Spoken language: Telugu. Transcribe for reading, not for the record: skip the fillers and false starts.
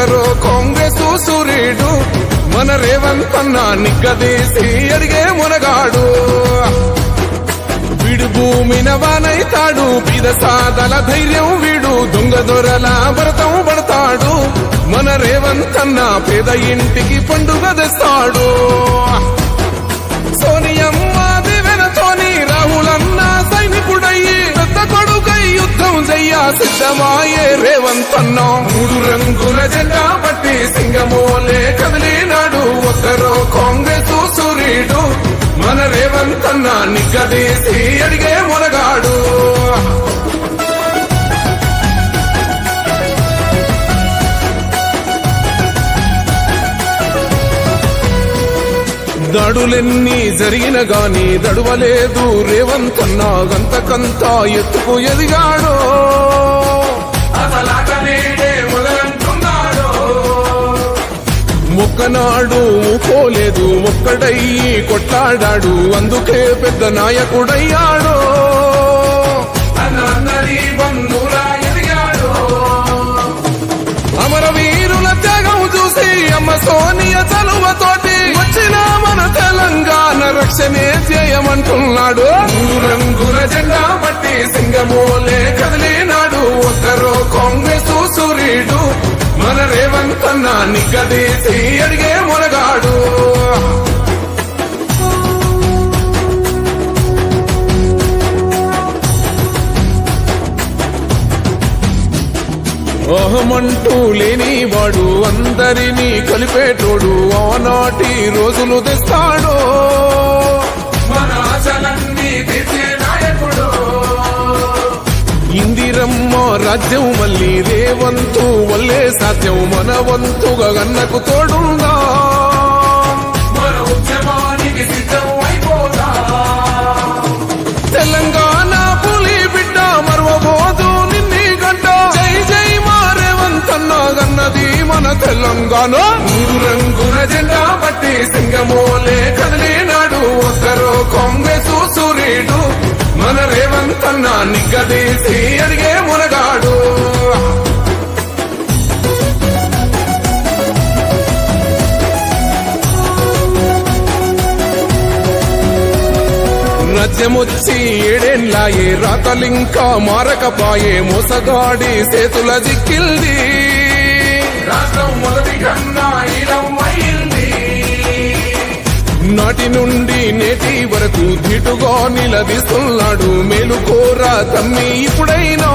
ఒక్కరో కాంగ్రెస్ సూర్యుడు మన రేవంత్ అన్న నిగ్గదీసి అడిగే మునగాడు వీడు భూమిన వానైతాడు బీద సాదల ధైర్యం వీడు దొంగ దొరల భరతం పడతాడు మన రేవంత్ అన్న పేద ఇంటికి పండుగ తెస్తాడు సోనియమ్మ దివెనతోని రాహులన్న సైనికుడయ్యి పెద్ద కొడుకై యుద్ధం చెయ్య సిద్ధమాయే రేవంత్ అన్న మూడు రంగుల జెండా పట్టి సింగమోలే కదిలినాడు ఒక్కరో కాంగ్రెస్ సూర్యుడు మన రేవంత్ అన్న నిగ్గదీసి అడిగే మునగాడు దాడులెన్ని జరిగిన గాని దడువలేదు రేవంత్ అన్న గంతకంతా ఎత్తుకు ఎదిగాడు మొక్కనాడు పోలేదు ఒక్కడయ్యి కొట్లాడాడు అందుకే పెద్ద నాయకుడయ్యాడు అమరవీరుల త్యాగం చూసి అమ్మ సోనియ చలువతోటి వచ్చిన మన తెలంగాణ రక్షణే చేయమంటున్నాడు మూడు రంగుల జెండా పట్టి సింగమోలే కదిలినాడు ఒక్కరో కాంగ్రెస్ సూర్యుడు మన రేవంత్ అన్న నిగ్గదీసి అడిగే మునగాడు అహమంటూ లేనివాడు అందరినీ కలిపేటోడు ఆనాటి రోజులు తెస్తాడు మన ఆశలన్నీ తీర్చే నాయకుడు ఇందిరమ్మ రాజ్యం మళ్ళీ రేవంతు వల్లే సాధ్యం మన వంతుగా గన్నకు తోడుందా మన ఉద్యమానికి సిద్ధం అయిపోతా తెలంగాణ పులి బిడ్డ మరవబోదు నిన్ని గంట జై జై మా రేవంత్ అన్న గన్నది మన తెలంగాణ మూడు రంగుల జెండా పట్టి సింగమోలే కదిలినాడు ఒక్కరో కాంగ్రెస్ సూర్యుడు మన రేవంత్ అన్న నిగ్గదీసి అడిగే మునగాడు రాజ్యమొచ్చి ఏడేళ్ళాయే రాతలింకా మారకపాయే మోసగాడి చేతుల జిక్కిల్ది రాష్ట్రం మొదటి కన్నా ఇలమైంది నాటి నుండి నేటి వరకు ధీటుగా నిలదీస్తున్నాడు మేలుకోరా తమ్మి ఇప్పుడైనా